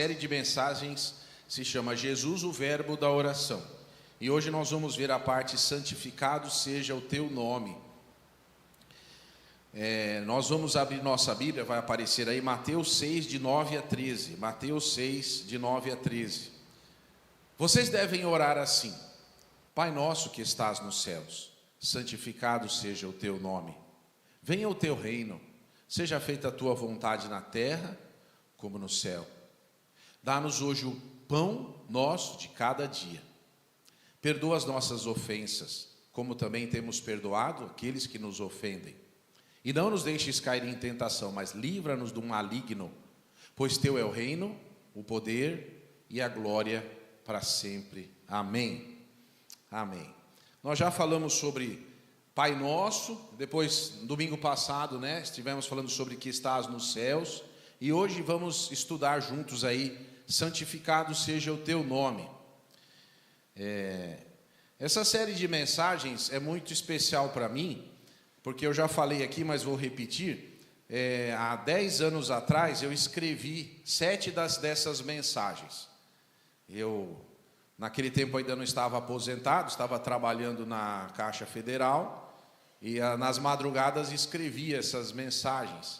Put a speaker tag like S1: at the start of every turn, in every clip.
S1: série de mensagens se chama Jesus, o Verbo da Oração. E hoje nós vamos ver a parte santificado seja o teu nome. Nós vamos abrir nossa Bíblia, vai aparecer aí Mateus 6, de 9 a 13. Mateus 6, de 9 a 13. Vocês devem orar assim: Pai nosso que estás nos céus, santificado seja o teu nome. Venha o teu reino, seja feita a tua vontade na terra como no céu. Dá-nos hoje o pão nosso de cada dia. Perdoa as nossas ofensas, como também temos perdoado aqueles que nos ofendem. E não nos deixes cair em tentação, mas livra-nos do maligno, pois teu é o reino, o poder e a glória para sempre. Amém. Amém. Nós já falamos sobre Pai Nosso, depois, no domingo passado, estivemos falando sobre que estás nos céus, e hoje vamos estudar juntos aí, santificado seja o teu nome. Essa série de mensagens é muito especial para mim, porque eu já falei aqui, mas vou repetir. Há 10 anos atrás eu escrevi 7 dessas mensagens. Naquele tempo ainda não estava aposentado, estava trabalhando na Caixa Federal, e nas madrugadas escrevia essas mensagens.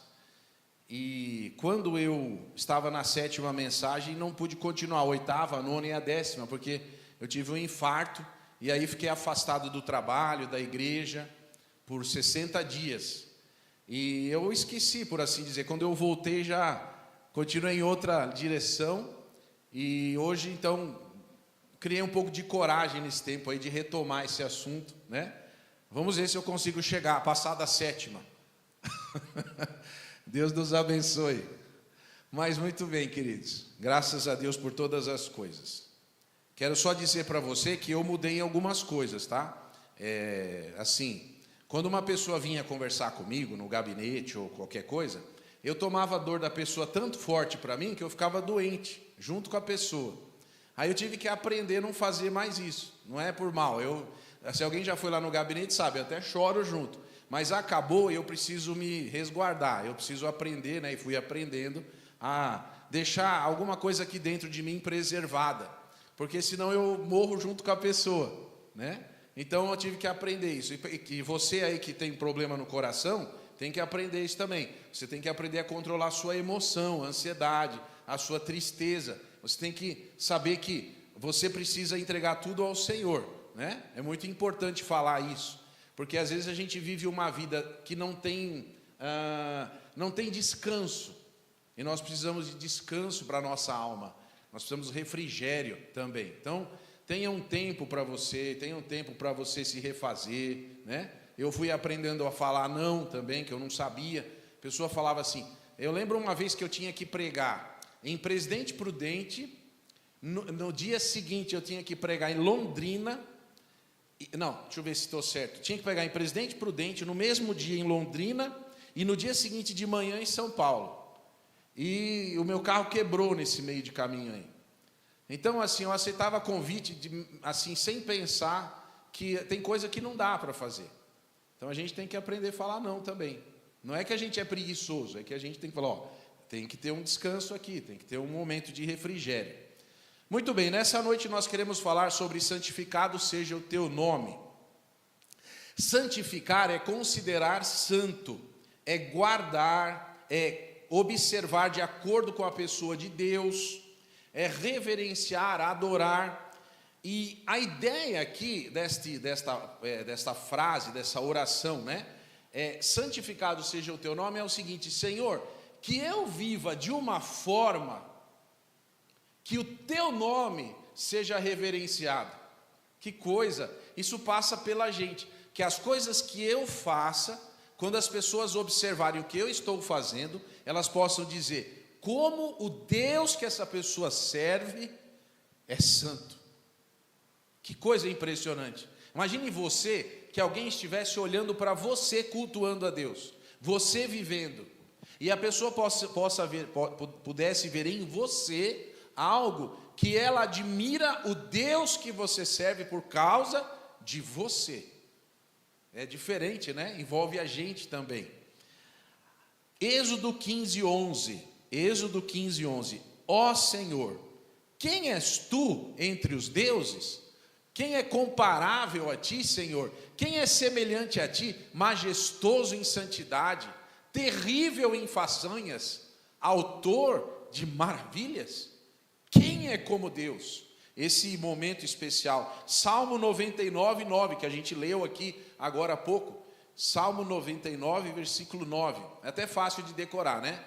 S1: E quando eu estava na 7ª mensagem, não pude continuar, a 8ª, a 9ª e a 10ª, porque eu tive um infarto, e aí fiquei afastado do trabalho, da igreja, por 60 dias. E eu esqueci, por assim dizer. Quando eu voltei, já continuei em outra direção, e hoje, então, criei um pouco de coragem nesse tempo aí, de retomar esse assunto, Vamos ver se eu consigo chegar, passar da 7ª. Deus nos abençoe. Mas muito bem, queridos. Graças a Deus por todas as coisas. Quero só dizer para você que eu mudei em algumas coisas, tá? Quando uma pessoa vinha conversar comigo no gabinete ou qualquer coisa, eu tomava a dor da pessoa tanto forte para mim que eu ficava doente junto com a pessoa. Aí eu tive que aprender a não fazer mais isso. Não é por mal. Se alguém já foi lá no gabinete, sabe, eu até choro junto. Mas acabou e eu preciso me resguardar. Eu preciso aprender, e fui aprendendo a deixar alguma coisa aqui dentro de mim preservada. Porque senão eu morro junto com a pessoa, Então eu tive que aprender isso. E você aí que tem problema no coração, tem que aprender isso também. Você tem que aprender a controlar a sua emoção, a ansiedade, a sua tristeza. Você tem que saber que você precisa entregar tudo ao Senhor, É muito importante falar isso. Porque às vezes a gente vive uma vida que não tem descanso. E nós precisamos de descanso para a nossa alma. Nós precisamos de refrigério também. Então, tenha um tempo para você, se refazer, Eu fui aprendendo a falar não também, que eu não sabia. A pessoa falava assim, eu lembro uma vez que eu tinha que pregar em Presidente Prudente, no dia seguinte eu tinha que pregar em Londrina. Não, deixa eu ver se estou certo. Tinha que pegar em Presidente Prudente, no mesmo dia em Londrina, e no dia seguinte de manhã em São Paulo. E o meu carro quebrou nesse meio de caminho aí. Então, assim, eu aceitava convite, sem pensar, que tem coisa que não dá para fazer. Então, a gente tem que aprender a falar não também. Não é que a gente é preguiçoso, é que a gente tem que falar, tem que ter um descanso aqui, tem que ter um momento de refrigério. Muito bem, nessa noite nós queremos falar sobre santificado seja o teu nome. Santificar é considerar santo, é guardar, é observar de acordo com a pessoa de Deus, é reverenciar, adorar. E a ideia aqui desta frase, dessa oração, santificado seja o teu nome, é o seguinte: Senhor, que eu viva de uma forma que o teu nome seja reverenciado. Que coisa! Isso passa pela gente. Que as coisas que eu faça, quando as pessoas observarem o que eu estou fazendo, elas possam dizer, como o Deus que essa pessoa serve é santo. Que coisa impressionante. Imagine você, que alguém estivesse olhando para você cultuando a Deus, você vivendo, e a pessoa pudesse ver em você algo que ela admira o Deus que você serve por causa de você. É diferente, Envolve a gente também. Êxodo 15:11. ó Senhor, quem és tu entre os deuses? Quem é comparável a ti, Senhor? Quem é semelhante a ti, majestoso em santidade, terrível em façanhas, autor de maravilhas? Quem é como Deus? Esse momento especial, Salmo 99, 9, que a gente leu aqui agora há pouco, Salmo 99, versículo 9, é até fácil de decorar, né?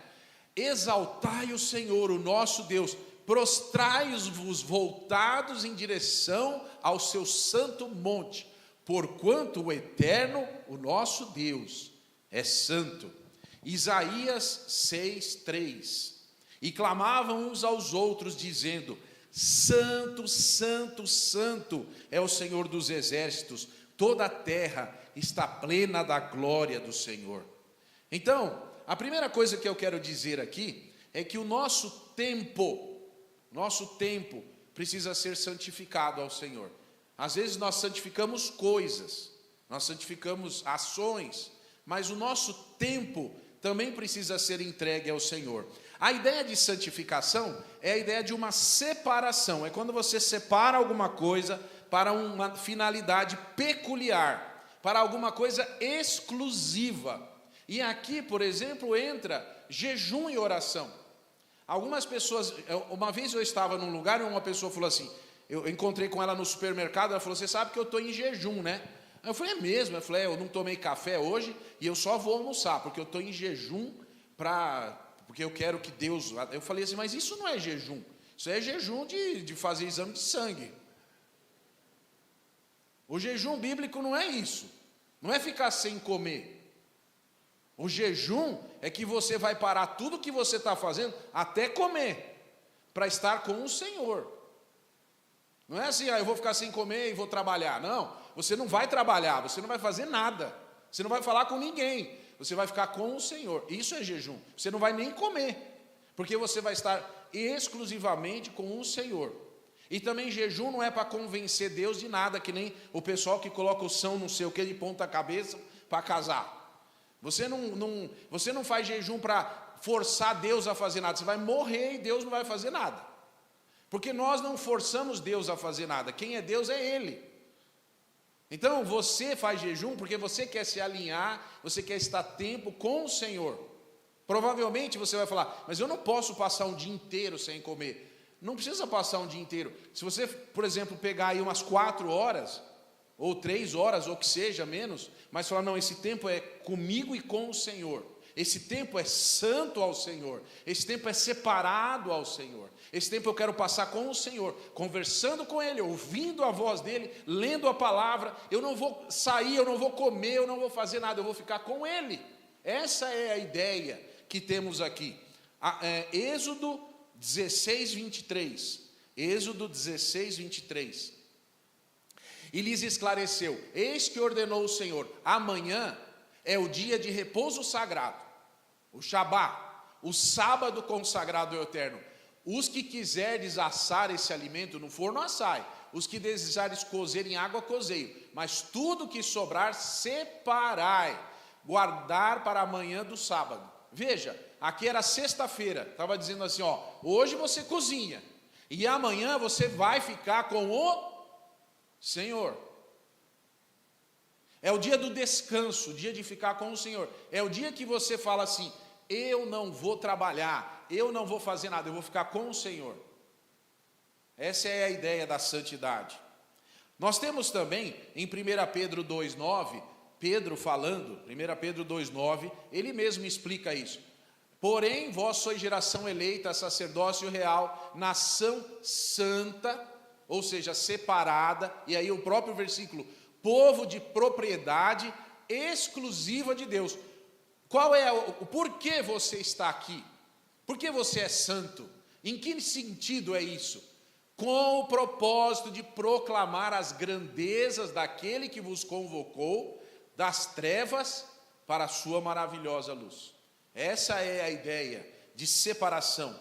S1: Exaltai o Senhor, o nosso Deus, prostrai-vos voltados em direção ao seu santo monte, porquanto o Eterno, o nosso Deus, é santo. Isaías 6, 3. E clamavam uns aos outros, dizendo: Santo, Santo, Santo é o Senhor dos exércitos, toda a terra está plena da glória do Senhor. Então, a primeira coisa que eu quero dizer aqui é que o nosso tempo precisa ser santificado ao Senhor. Às vezes nós santificamos coisas, nós santificamos ações, mas o nosso tempo também precisa ser entregue ao Senhor. A ideia de santificação é a ideia de uma separação, é quando você separa alguma coisa para uma finalidade peculiar, para alguma coisa exclusiva. E aqui, por exemplo, entra jejum e oração. Algumas pessoas, uma vez eu estava num lugar e uma pessoa falou assim, eu encontrei com ela no supermercado, ela falou: você sabe que eu estou em jejum, né? Eu falei: é mesmo? Eu falei: eu não tomei café hoje e eu só vou almoçar, porque eu estou em jejum porque eu quero que Deus... Eu falei assim: mas isso não é jejum, isso é jejum de fazer exame de sangue. O jejum bíblico não é isso, não é ficar sem comer. O jejum é que você vai parar tudo que você está fazendo, até comer, para estar com o Senhor. Não é assim: eu vou ficar sem comer e vou trabalhar. Não, você não vai trabalhar, você não vai fazer nada, você não vai falar com ninguém, você vai ficar com o Senhor. Isso é jejum. Você não vai nem comer, porque você vai estar exclusivamente com o Senhor. E também jejum não é para convencer Deus de nada, que nem o pessoal que coloca o são não sei o que de ponta cabeça para casar. Você não faz jejum para forçar Deus a fazer nada. Você vai morrer e Deus não vai fazer nada. Porque nós não forçamos Deus a fazer nada. Quem é Deus é Ele. Então você faz jejum porque você quer se alinhar, você quer estar tempo com o Senhor. Provavelmente você vai falar: mas eu não posso passar um dia inteiro sem comer. Não precisa passar um dia inteiro. Se você, por exemplo, pegar aí umas 4 horas... ou 3 horas, ou que seja, menos, mas falar: não, esse tempo é comigo e com o Senhor, esse tempo é santo ao Senhor, esse tempo é separado ao Senhor, esse tempo eu quero passar com o Senhor, conversando com Ele, ouvindo a voz dEle, lendo a palavra. Eu não vou sair, eu não vou comer, eu não vou fazer nada, eu vou ficar com Ele. Essa é a ideia que temos aqui. Êxodo 16, 23, Êxodo 16, 23. E lhes esclareceu: eis que ordenou o Senhor, amanhã é o dia de repouso sagrado, o Shabá, o sábado consagrado ao Eterno. Os que quiserdes assar esse alimento no forno, assai. Os que desejares cozer em água, cozei. Mas tudo que sobrar, separai, guardar para amanhã do sábado. Veja, aqui era sexta-feira, estava dizendo assim: hoje você cozinha, e amanhã você vai ficar com o Senhor. É o dia do descanso, o dia de ficar com o Senhor. É o dia que você fala assim: eu não vou trabalhar, eu não vou fazer nada, eu vou ficar com o Senhor. Essa é a ideia da santidade. Nós temos também em 1 Pedro 2,9, Pedro falando, 1 Pedro 2,9, ele mesmo explica isso. Porém, vós sois geração eleita, sacerdócio real, nação santa, ou seja, separada, e aí o próprio versículo: povo de propriedade exclusiva de Deus. Qual é o porquê você está aqui? Por que você é santo? Em que sentido é isso? Com o propósito de proclamar as grandezas daquele que vos convocou das trevas para a sua maravilhosa luz. Essa é a ideia de separação.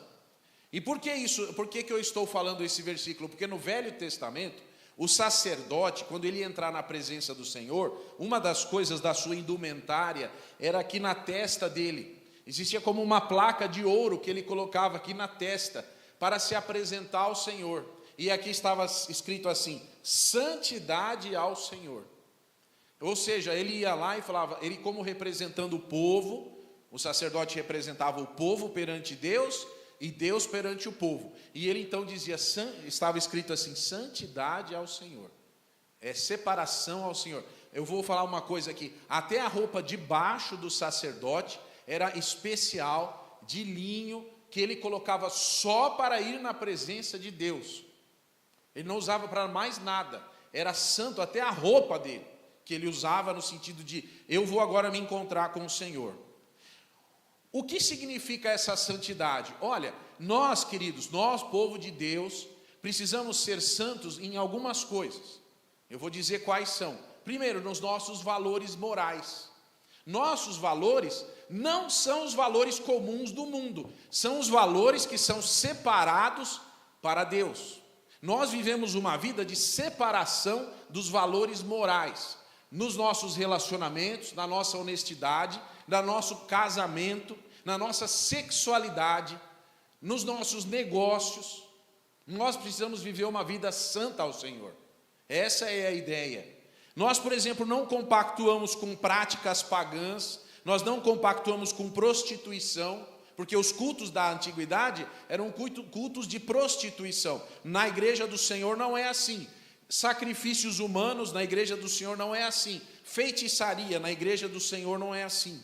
S1: E por que isso? Por que eu estou falando esse versículo? Porque no Velho Testamento, o sacerdote, quando ele entrar na presença do Senhor, uma das coisas da sua indumentária era aqui na testa dele. Existia como uma placa de ouro que ele colocava aqui na testa, para se apresentar ao Senhor. E aqui estava escrito assim: santidade ao Senhor. Ou seja, ele ia lá e falava, ele como representando o povo, o sacerdote representava o povo perante Deus e Deus perante o povo. E ele então dizia, estava escrito assim, santidade ao Senhor. É separação ao Senhor. Eu vou falar uma coisa aqui, até a roupa de baixo do sacerdote era especial, de linho, que ele colocava só para ir na presença de Deus. Ele não usava para mais nada, era santo até a roupa dele, que ele usava no sentido de, eu vou agora me encontrar com o Senhor. O que significa essa santidade? Olha, nós, queridos, nós, povo de Deus, precisamos ser santos em algumas coisas. Eu vou dizer quais são. Primeiro, nos nossos valores morais. Nossos valores não são os valores comuns do mundo, são os valores que são separados para Deus. Nós vivemos uma vida de separação dos valores morais, nos nossos relacionamentos, na nossa honestidade, no nosso casamento, na nossa sexualidade, nos nossos negócios. Nós precisamos viver uma vida santa ao Senhor. Essa é a ideia. Nós, por exemplo, não compactuamos com práticas pagãs, nós não compactuamos com prostituição, porque os cultos da antiguidade eram cultos de prostituição. Na igreja do Senhor não é assim. Sacrifícios humanos na igreja do Senhor não é assim. Feitiçaria na igreja do Senhor não é assim.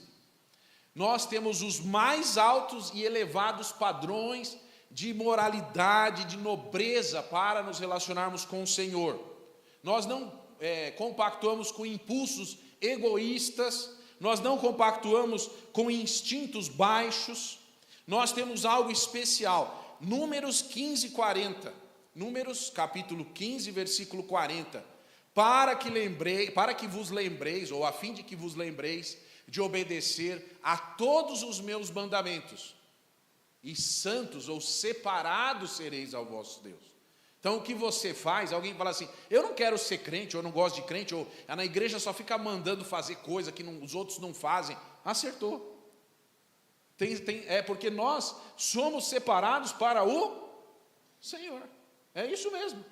S1: Nós temos os mais altos e elevados padrões de moralidade, de nobreza para nos relacionarmos com o Senhor. Nós não compactuamos com impulsos egoístas, nós não compactuamos com instintos baixos, nós temos algo especial. Números 15, 40, Números capítulo 15, versículo 40, para que vos lembreis, ou a fim de que vos lembreis, de obedecer a todos os meus mandamentos, e santos ou separados sereis ao vosso Deus. Então o que você faz, alguém fala assim, eu não quero ser crente, ou eu não gosto de crente, ou na igreja só fica mandando fazer coisa que os outros não fazem. Acertou. É porque nós somos separados para o Senhor. É isso mesmo.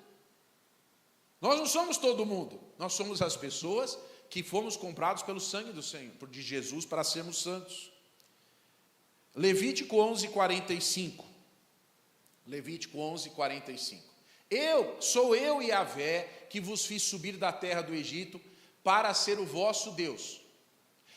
S1: Nós não somos todo mundo, nós somos as pessoas que fomos comprados pelo sangue do Senhor, de Jesus, para sermos santos. Levítico 11, 45. Levítico 11, 45. Sou eu, Yahvé, que vos fiz subir da terra do Egito para ser o vosso Deus.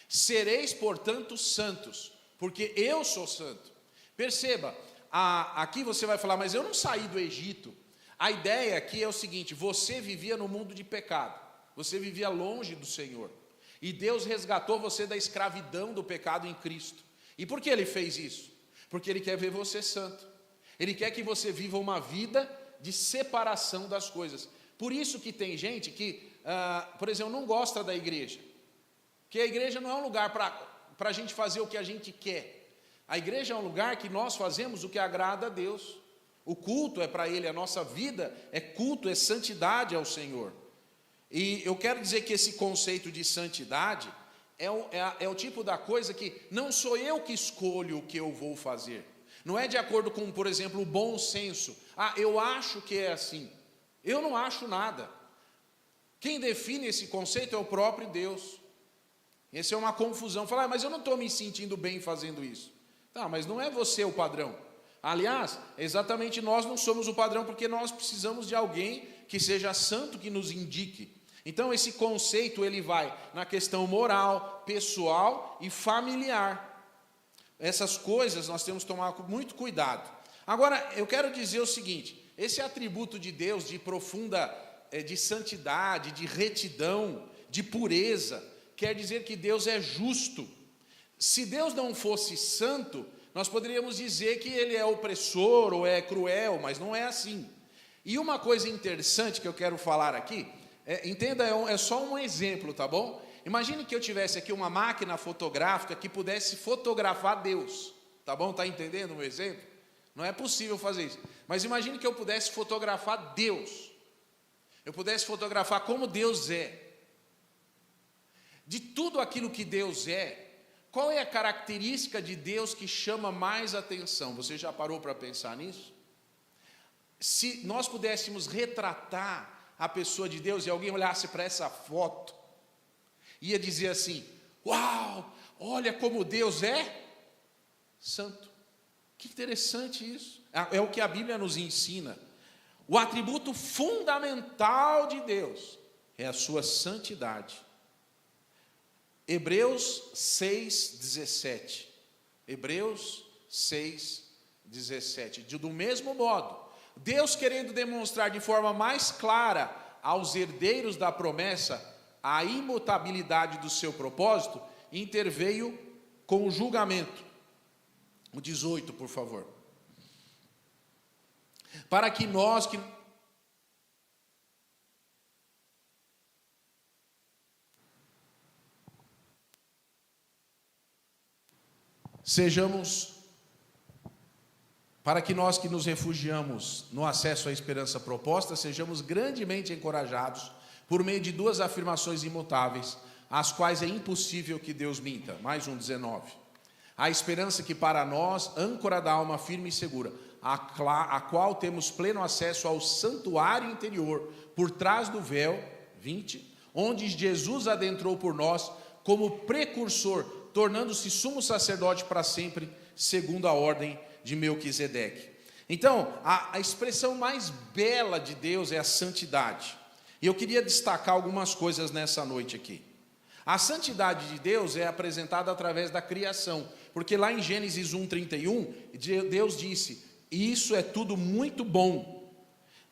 S1: Sereis, portanto, santos, porque eu sou santo. Perceba, aqui você vai falar, mas eu não saí do Egito. A ideia aqui é o seguinte, você vivia no mundo de pecado, você vivia longe do Senhor, e Deus resgatou você da escravidão do pecado em Cristo. E por que Ele fez isso? Porque Ele quer ver você santo, Ele quer que você viva uma vida de separação das coisas. Por isso que tem gente que, por exemplo, não gosta da igreja, porque a igreja não é um lugar para a gente fazer o que a gente quer. A igreja é um lugar que nós fazemos o que agrada a Deus. O culto é para Ele, a nossa vida é culto, é santidade ao Senhor. E eu quero dizer que esse conceito de santidade é o tipo da coisa que não sou eu que escolho o que eu vou fazer. Não é de acordo com, por exemplo, o bom senso. Eu acho que é assim. Eu não acho nada. Quem define esse conceito é o próprio Deus. Essa é uma confusão. Falar, mas eu não estou me sentindo bem fazendo isso. Tá, mas não é você o padrão. Aliás, exatamente nós não somos o padrão, porque nós precisamos de alguém que seja santo, que nos indique. Então esse conceito ele vai na questão moral, pessoal e familiar. Essas coisas nós temos que tomar muito cuidado. Agora, eu quero dizer o seguinte, esse atributo de Deus, de profunda, de santidade, de retidão, de pureza, quer dizer que Deus é justo. Se Deus não fosse santo, nós poderíamos dizer que Ele é opressor ou é cruel, mas não é assim. E uma coisa interessante que eu quero falar aqui, entenda, é só um exemplo, tá bom? Imagine que eu tivesse aqui uma máquina fotográfica que pudesse fotografar Deus, tá bom? Está entendendo o meu exemplo? Não é possível fazer isso. Mas imagine que eu pudesse fotografar Deus. Eu pudesse fotografar como Deus é. De tudo aquilo que Deus é, qual é a característica de Deus que chama mais atenção? Você já parou para pensar nisso? se nós pudéssemos retratar a pessoa de Deus e alguém olhasse para essa foto, ia dizer assim: uau, olha como Deus é santo. Que interessante isso. É o que a Bíblia nos ensina. O atributo fundamental de Deus é a sua santidade. Hebreus 6:17. Hebreus 6:17. Do mesmo modo, Deus, querendo demonstrar de forma mais clara aos herdeiros da promessa a imutabilidade do seu propósito, interveio com o julgamento. O 18, por favor. Para que nós que nós que nos refugiamos no acesso à esperança proposta, sejamos grandemente encorajados por meio de duas afirmações imutáveis, as quais é impossível que Deus minta. Mais um 19. A esperança que para nós, âncora da alma firme e segura, a qual temos pleno acesso ao santuário interior, por trás do véu, 20, onde Jesus adentrou por nós como precursor, tornando-se sumo sacerdote para sempre, segundo a ordem de Melquisedeque. Então, a expressão mais bela de Deus é a santidade. E eu queria destacar algumas coisas nessa noite aqui. A santidade de Deus é apresentada através da criação, porque lá em Gênesis 1:31, Deus disse: isso é tudo muito bom.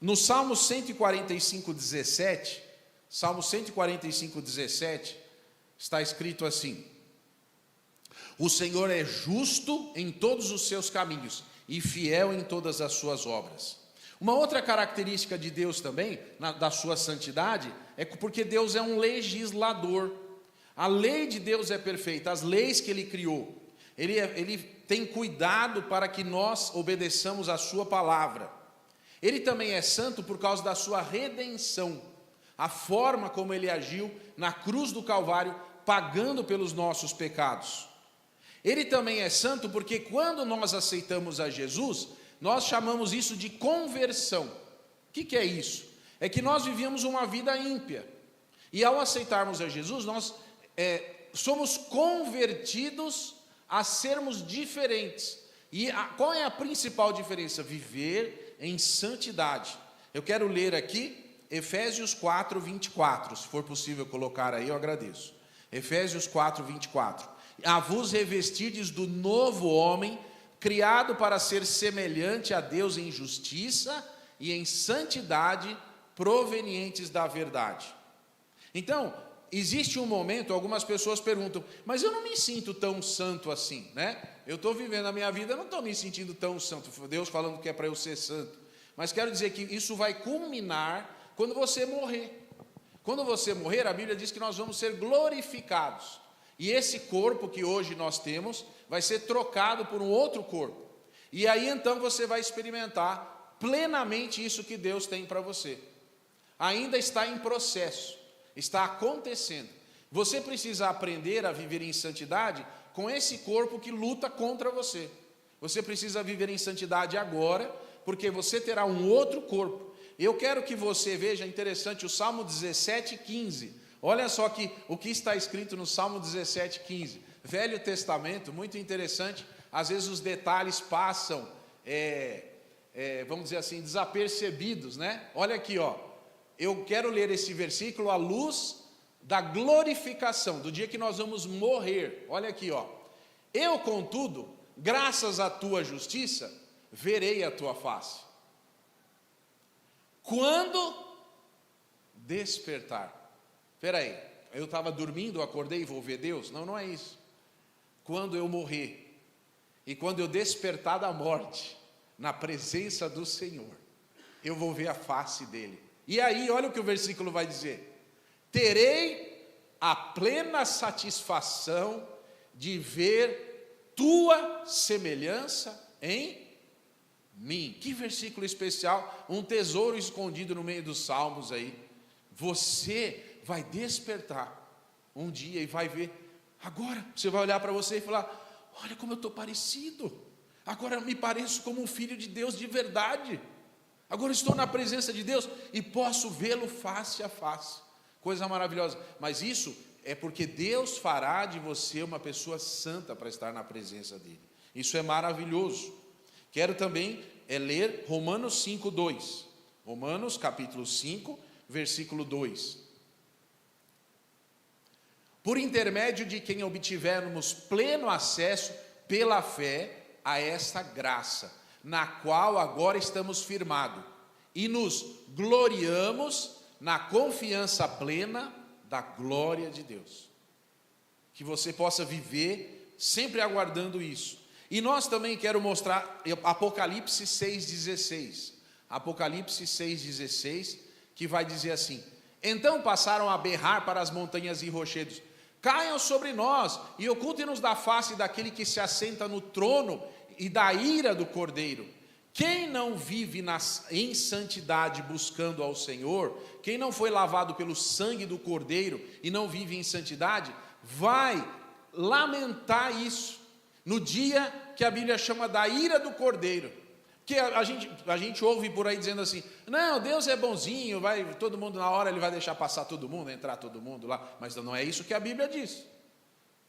S1: No Salmo 145:17, Salmo 145:17, está escrito assim: o Senhor é justo em todos os seus caminhos e fiel em todas as suas obras. Uma outra característica de Deus também, da sua santidade, é porque Deus é um legislador. A lei de Deus é perfeita, as leis que Ele criou. Ele tem cuidado para que nós obedeçamos a sua palavra. Ele também é santo por causa da sua redenção, a forma como Ele agiu na cruz do Calvário, pagando pelos nossos pecados. Ele também é santo porque quando nós aceitamos a Jesus, nós chamamos isso de conversão. O que é isso? É que nós vivíamos uma vida ímpia, e ao aceitarmos a Jesus, nós somos convertidos a sermos diferentes. E qual é a principal diferença? Viver em santidade. Eu quero ler aqui Efésios 4:24, se for possível colocar aí, eu agradeço. Efésios 4:24. A vos revestirdes do novo homem, criado para ser semelhante a Deus em justiça e em santidade, provenientes da verdade. Então, existe um momento, algumas pessoas perguntam: mas eu não me sinto tão santo assim, né? Eu estou vivendo a minha vida, eu não estou me sentindo tão santo. Deus falando que é para eu ser santo. Mas quero dizer que isso vai culminar quando você morrer. Quando você morrer, a Bíblia diz que nós vamos ser glorificados. E esse corpo que hoje nós temos vai ser trocado por um outro corpo. E aí então você vai experimentar plenamente isso que Deus tem para você. Ainda está em processo, está acontecendo. Você precisa aprender a viver em santidade com esse corpo que luta contra você. Você precisa viver em santidade agora, porque você terá um outro corpo. Eu quero que você veja, interessante, o Salmo 17:15. Olha só o que está escrito no Salmo 17:15. Velho Testamento, muito interessante. Às vezes os detalhes passam, vamos dizer assim, desapercebidos, né? Olha aqui, ó. Eu quero ler esse versículo à luz da glorificação, do dia que nós vamos morrer. Olha aqui, ó. Eu, contudo, graças à tua justiça, verei a tua face. Quando despertar. Espera aí, eu estava dormindo, acordei e vou ver Deus? Não, não é isso. Quando eu morrer e quando eu despertar da morte, na presença do Senhor, eu vou ver a face dele. E aí, olha o que o versículo vai dizer: terei a plena satisfação de ver tua semelhança em mim. Que versículo especial, um tesouro escondido no meio dos salmos aí. Você vai despertar um dia e vai ver. Agora você vai olhar para você e falar: olha como eu estou parecido. Agora eu me pareço como um filho de Deus de verdade. Agora estou na presença de Deus e posso vê-lo face a face. Coisa maravilhosa. Mas isso é porque Deus fará de você uma pessoa santa para estar na presença dele. Isso é maravilhoso. Quero também ler Romanos 5:2. Romanos capítulo 5, versículo 2. Por intermédio de quem obtivermos pleno acesso pela fé a esta graça, na qual agora estamos firmados, e nos gloriamos na confiança plena da glória de Deus. Que você possa viver sempre aguardando isso. E nós também quero mostrar Apocalipse 6,16. Apocalipse 6,16, que vai dizer assim: então passaram a berrar para as montanhas e rochedos: caiam sobre nós e ocultem-nos da face daquele que se assenta no trono e da ira do Cordeiro. Quem não vive em santidade buscando ao Senhor, quem não foi lavado pelo sangue do Cordeiro e não vive em santidade, vai lamentar isso no dia que a Bíblia chama da ira do Cordeiro. Porque a gente ouve por aí dizendo assim: não, Deus é bonzinho, todo mundo na hora ele vai deixar passar todo mundo, entrar todo mundo lá. Mas não é isso que a Bíblia diz.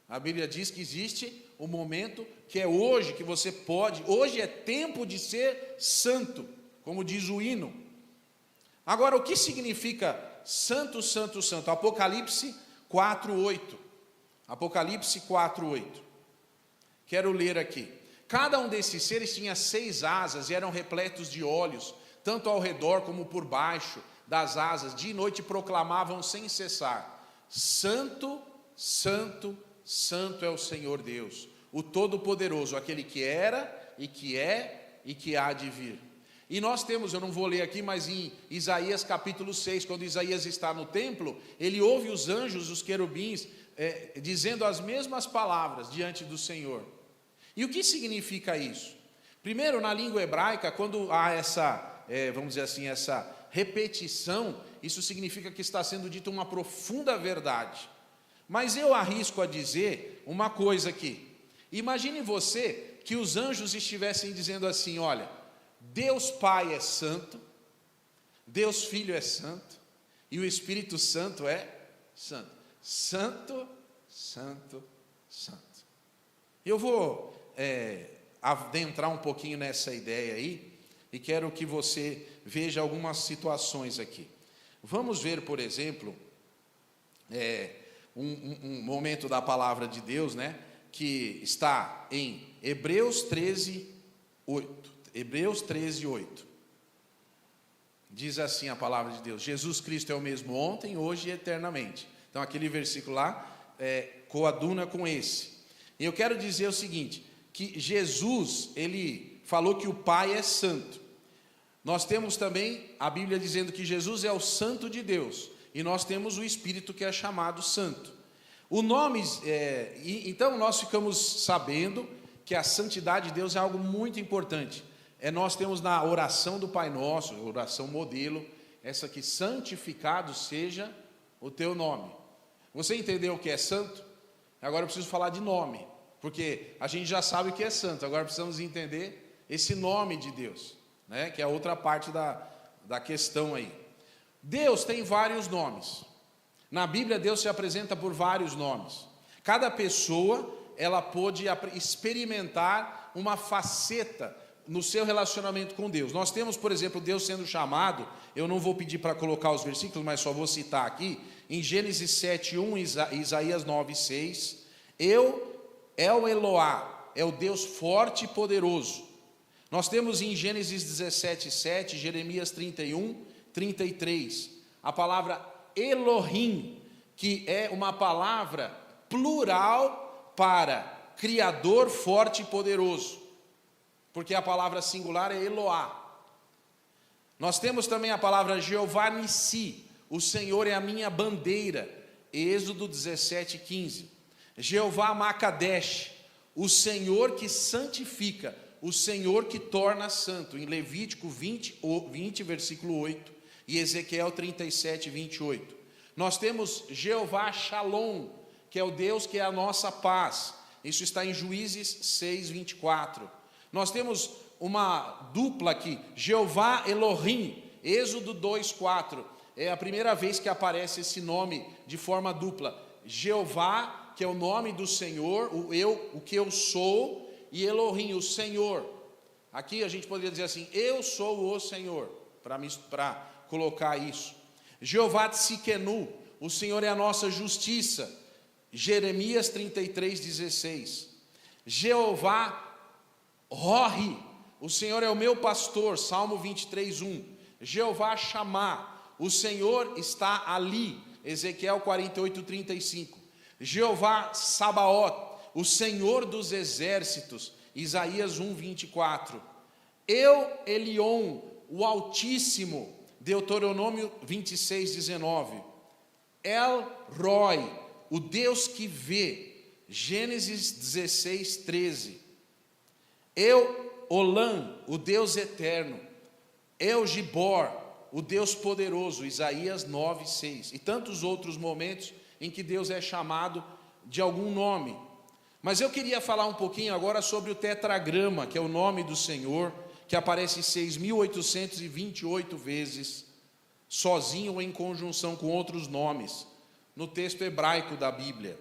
S1: A Bíblia diz que existe um momento que é hoje, que você pode, hoje é tempo de ser santo, como diz o hino. Agora, o que significa santo, santo, santo? Apocalipse 4:8. Apocalipse 4:8. Quero ler aqui. Cada um desses seres tinha 6 asas e eram repletos de olhos, tanto ao redor como por baixo das asas. Dia e noite proclamavam sem cessar: santo, santo, santo é o Senhor Deus, o Todo-Poderoso, aquele que era e que é e que há de vir. E nós temos, eu não vou ler aqui, mas em Isaías capítulo 6, quando Isaías está no templo, ele ouve os anjos, os querubins, dizendo as mesmas palavras diante do Senhor. E o que significa isso? Primeiro, na língua hebraica, quando há essa, vamos dizer assim, essa repetição, isso significa que está sendo dita uma profunda verdade. Mas eu arrisco a dizer uma coisa aqui. Imagine você que os anjos estivessem dizendo assim: olha, Deus Pai é santo, Deus Filho é santo, e o Espírito Santo é santo. Santo, santo, santo. Eu vou adentrar um pouquinho nessa ideia aí, e quero que você veja algumas situações aqui. Vamos ver, por exemplo, um momento da palavra de Deus, né, que está em Hebreus 13:8. Hebreus 13:8. Diz assim a palavra de Deus: Jesus Cristo é o mesmo ontem, hoje e eternamente. Então aquele versículo lá coaduna com esse. E eu quero dizer o seguinte, que Jesus, ele falou que o Pai é santo. Nós temos também a Bíblia dizendo que Jesus é o Santo de Deus, e nós temos o Espírito que é chamado Santo. O nome, então nós ficamos sabendo que a santidade de Deus é algo muito importante. Nós temos na oração do Pai Nosso, oração modelo, essa aqui: santificado seja o teu nome. Você entendeu o que é santo? Agora eu preciso falar de nome, porque a gente já sabe o que é santo, agora precisamos entender esse nome de Deus, né? Que é a outra parte da questão aí. Deus tem vários nomes. Na Bíblia, Deus se apresenta por vários nomes. Cada pessoa, ela pôde experimentar uma faceta no seu relacionamento com Deus. Nós temos, por exemplo, Deus sendo chamado, eu não vou pedir para colocar os versículos, mas só vou citar aqui, em Gênesis 7:1 e Isaías 9:6, é o Eloá, é o Deus forte e poderoso. Nós temos em Gênesis 17:7, Jeremias 31:33, a palavra Elohim, que é uma palavra plural para Criador forte e poderoso, porque a palavra singular é Eloá. Nós temos também a palavra Jeová Nissi, o Senhor é a minha bandeira, Êxodo 17:15. Jeová Makadesh, o Senhor que santifica, o Senhor que torna santo, em Levítico 20, versículo 8, e Ezequiel 37:28. Nós temos Jeová Shalom, que é o Deus que é a nossa paz, isso está em Juízes 6:24. Nós temos uma dupla aqui, Jeová Elohim, Êxodo 2:4, é a primeira vez que aparece esse nome de forma dupla. Jeová, que é o nome do Senhor, o que eu sou, e Elohim, o Senhor. Aqui a gente poderia dizer assim, eu sou o Senhor, para colocar isso. Jeová Tsidkenu, o Senhor é a nossa justiça, Jeremias 33:16. Jeová Rohi, o Senhor é o meu pastor, Salmo 23:1. Jeová Shammah, o Senhor está ali, Ezequiel 48:35. Jeová Sabaoth, o Senhor dos exércitos, Isaías 1:24. Eu, Elion, o Altíssimo, Deuteronômio 26:19. El Roi, o Deus que vê, Gênesis 16:13. Eu, Olam, o Deus eterno. Eu, Gibor, o Deus poderoso, Isaías 9:6. E tantos outros momentos em que Deus é chamado de algum nome. Mas eu queria falar um pouquinho agora sobre o tetragrama, que é o nome do Senhor, que aparece 6.828 vezes, sozinho ou em conjunção com outros nomes, no texto hebraico da Bíblia.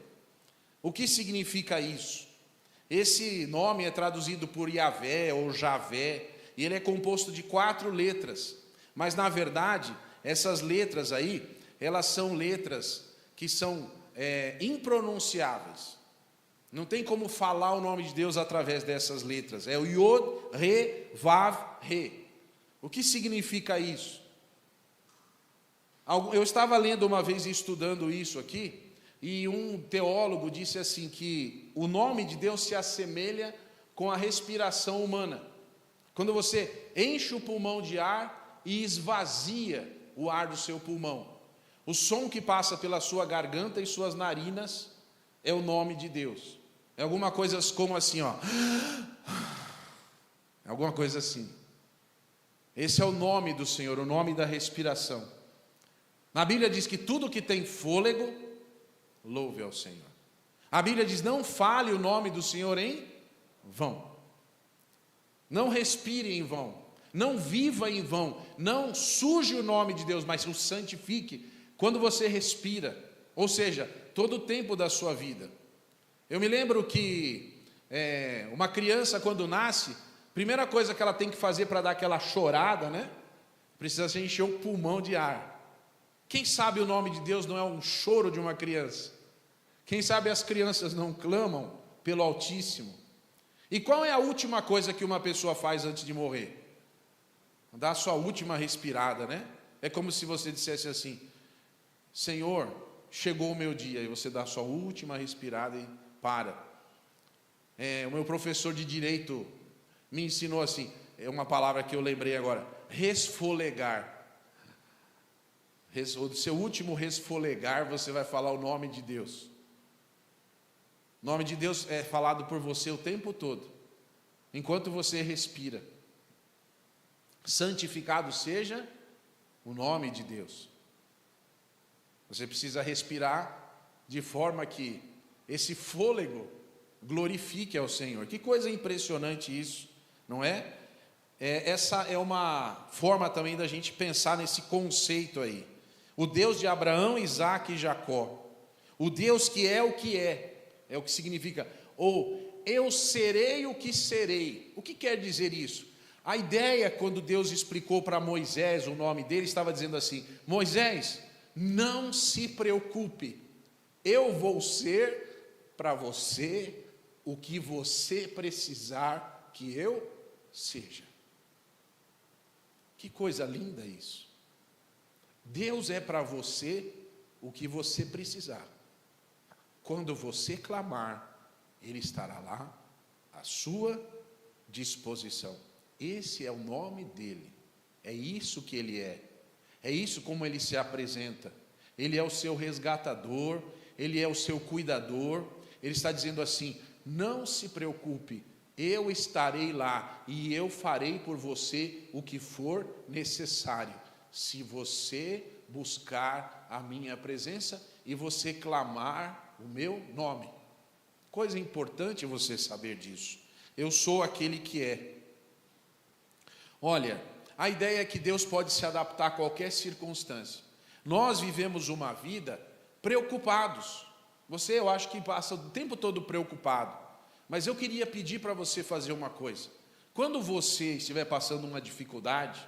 S1: O que significa isso? Esse nome é traduzido por Yahvé ou Javé, e ele é composto de 4 letras, mas na verdade, essas letras aí, elas são letras que são impronunciáveis. Não tem como falar o nome de Deus através dessas letras. É o Yod, Re, Vav, Re. O que significa isso? Eu estava lendo uma vez e estudando isso aqui, e um teólogo disse assim que o nome de Deus se assemelha com a respiração humana. Quando você enche o pulmão de ar e esvazia o ar do seu pulmão. O som que passa pela sua garganta e suas narinas é o nome de Deus. É alguma coisa como assim, ó. É alguma coisa assim. Esse é o nome do Senhor, o nome da respiração. Na Bíblia diz que tudo que tem fôlego, louve ao Senhor. A Bíblia diz, não fale o nome do Senhor em vão. Não respire em vão. Não viva em vão. Não suje o nome de Deus, mas o santifique quando você respira. Ou seja, todo o tempo da sua vida. Eu me lembro que uma criança quando nasce, primeira coisa que ela tem que fazer para dar aquela chorada, né? Precisa se encher o pulmão de ar. Quem sabe o nome de Deus não é um choro de uma criança? Quem sabe as crianças não clamam pelo Altíssimo? E qual é a última coisa que uma pessoa faz antes de morrer? Dar a sua última respirada, né? É como se você dissesse assim, Senhor, chegou o meu dia, e você dá a sua última respirada e para. O meu professor de Direito me ensinou assim, é uma palavra que eu lembrei agora, resfolegar. O seu último resfolegar, você vai falar o nome de Deus. O nome de Deus é falado por você o tempo todo, enquanto você respira. Santificado seja o nome de Deus. Você precisa respirar de forma que esse fôlego glorifique ao Senhor. Que coisa impressionante isso, não é? Essa é uma forma também da gente pensar nesse conceito aí. O Deus de Abraão, Isaque e Jacó. O Deus que é o que é o que significa, ou eu serei o que serei. O que quer dizer isso? A ideia, quando Deus explicou para Moisés o nome dele, estava dizendo assim, Moisés, não se preocupe, eu vou ser para você o que você precisar que eu seja. Que coisa linda isso. Deus é para você o que você precisar. Quando você clamar, Ele estará lá à sua disposição. Esse é o nome dEle. É isso que Ele é. É isso como Ele se apresenta. Ele é o seu resgatador, Ele é o seu cuidador. Ele está dizendo assim, não se preocupe, eu estarei lá e eu farei por você o que for necessário. Se você buscar a minha presença e você clamar o meu nome. Coisa importante você saber disso. Eu sou aquele que é. Olha, a ideia é que Deus pode se adaptar a qualquer circunstância. Nós vivemos uma vida preocupados. Você, eu acho que passa o tempo todo preocupado. Mas eu queria pedir para você fazer uma coisa. Quando você estiver passando uma dificuldade,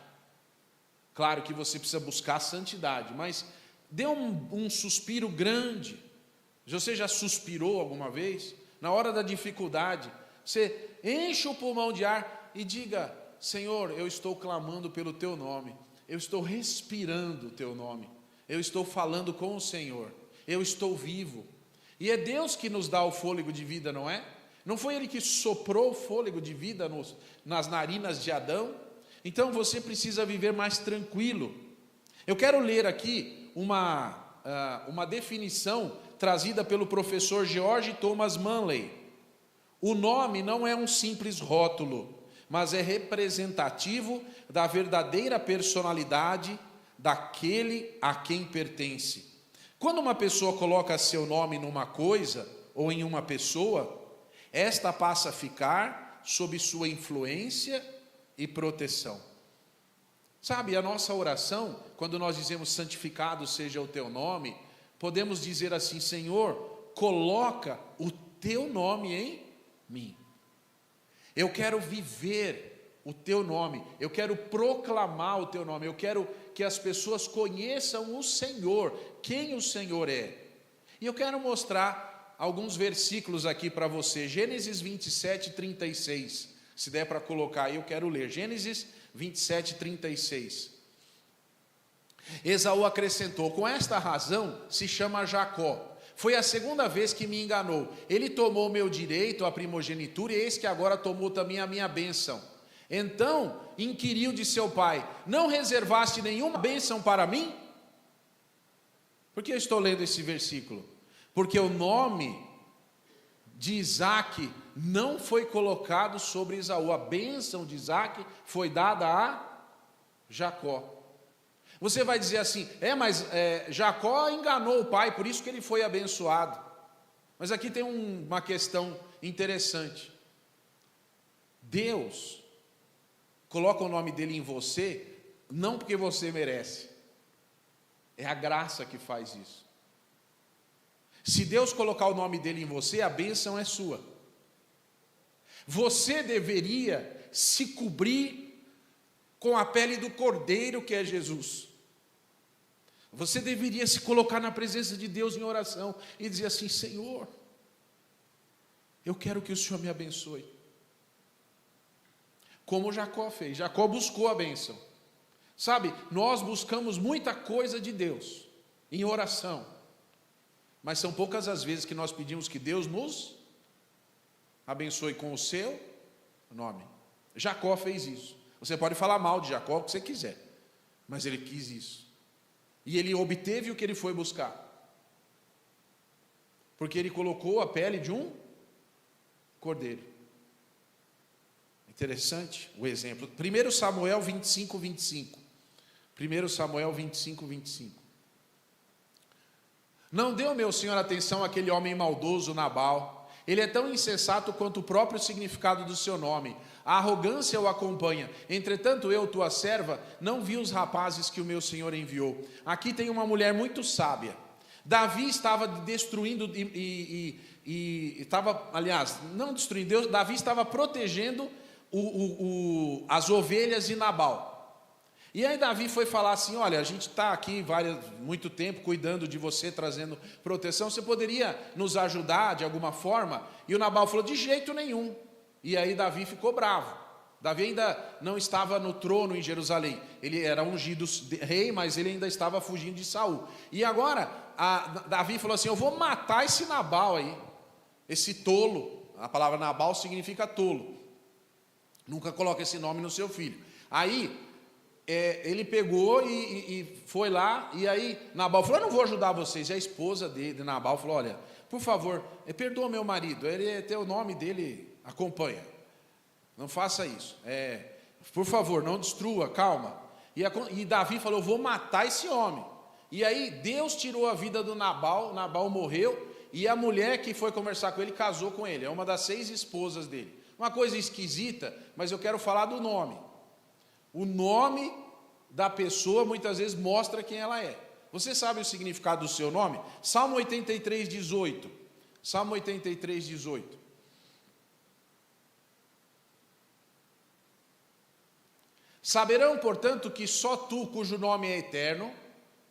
S1: claro que você precisa buscar a santidade, mas dê um suspiro grande. Você já suspirou alguma vez? Na hora da dificuldade, você enche o pulmão de ar e diga: Senhor, eu estou clamando pelo Teu nome, eu estou respirando o Teu nome, eu estou falando com o Senhor, eu estou vivo. E é Deus que nos dá o fôlego de vida, não é? Não foi Ele que soprou o fôlego de vida nas narinas de Adão? Então você precisa viver mais tranquilo. Eu quero ler aqui uma definição trazida pelo professor George Thomas Manley. O nome não é um simples rótulo, mas é representativo da verdadeira personalidade daquele a quem pertence. Quando uma pessoa coloca seu nome numa coisa ou em uma pessoa, esta passa a ficar sob sua influência e proteção. Sabe, a nossa oração, quando nós dizemos santificado seja o teu nome, podemos dizer assim: Senhor, coloca o teu nome em mim. Eu quero viver o teu nome, eu quero proclamar o teu nome, eu quero que as pessoas conheçam o Senhor, quem o Senhor é. E eu quero mostrar alguns versículos aqui para você. Gênesis 27, 36. Se der para colocar aí, eu quero ler. Gênesis 27, 36. Esaú acrescentou: com esta razão se chama Jacó. Foi a segunda vez que me enganou. Ele tomou meu direito, a primogenitura, e eis que agora tomou também a minha bênção. Então inquiriu de seu pai: não reservaste nenhuma bênção para mim? Por que eu estou lendo esse versículo? Porque o nome de Isaque não foi colocado sobre Esaú. A bênção de Isaque foi dada a Jacó. Você vai dizer assim: mas Jacó enganou o pai, por isso que ele foi abençoado. Mas aqui tem uma questão interessante. Deus coloca o nome dele em você, não porque você merece. É a graça que faz isso. Se Deus colocar o nome dele em você, a bênção é sua. Você deveria se cobrir com a pele do Cordeiro, que é Jesus. Você deveria se colocar na presença de Deus em oração e dizer assim: Senhor, eu quero que o Senhor me abençoe. Como Jacó fez. Jacó buscou a bênção. Sabe, nós buscamos muita coisa de Deus em oração, mas são poucas as vezes que nós pedimos que Deus nos abençoe com o seu nome. Jacó fez isso. Você pode falar mal de Jacó o que você quiser, mas ele quis isso. E ele obteve o que ele foi buscar. Porque ele colocou a pele de um cordeiro. Interessante o exemplo. 1 Samuel 25, 25. 1 Samuel 25, 25. Não deu, meu senhor, atenção àquele homem maldoso Nabal. Ele é tão insensato quanto o próprio significado do seu nome. A arrogância o acompanha. Entretanto, eu, tua serva, não vi os rapazes que o meu senhor enviou. Aqui tem uma mulher muito sábia. Davi estava destruindo estava, aliás, não destruindo, Davi estava protegendo as ovelhas de Nabal. E aí Davi foi falar assim: olha, a gente está aqui muito tempo cuidando de você, trazendo proteção, você poderia nos ajudar de alguma forma? E o Nabal falou: de jeito nenhum. E aí Davi ficou bravo. Davi ainda não estava no trono em Jerusalém, ele era ungido rei, mas ele ainda estava fugindo de Saul. E agora Davi falou assim: eu vou matar esse Nabal aí, esse tolo. A palavra Nabal significa tolo. Nunca coloque esse nome no seu filho. Aí ele pegou e foi lá, e aí Nabal falou: eu não vou ajudar vocês. E a esposa de Nabal falou: olha, por favor, perdoa meu marido, ele tem o nome dele, acompanha, não faça isso, por favor, não destrua, calma. E Davi falou: eu vou matar esse homem. E aí Deus tirou a vida do Nabal morreu, e a mulher que foi conversar com ele casou com ele, é uma das 6 esposas dele. Uma coisa esquisita, mas eu quero falar do nome. O nome da pessoa muitas vezes mostra quem ela é. Você sabe o significado do seu nome? Salmo 83, 18. Salmo 83, 18. Saberão, portanto, que só tu, cujo nome é eterno,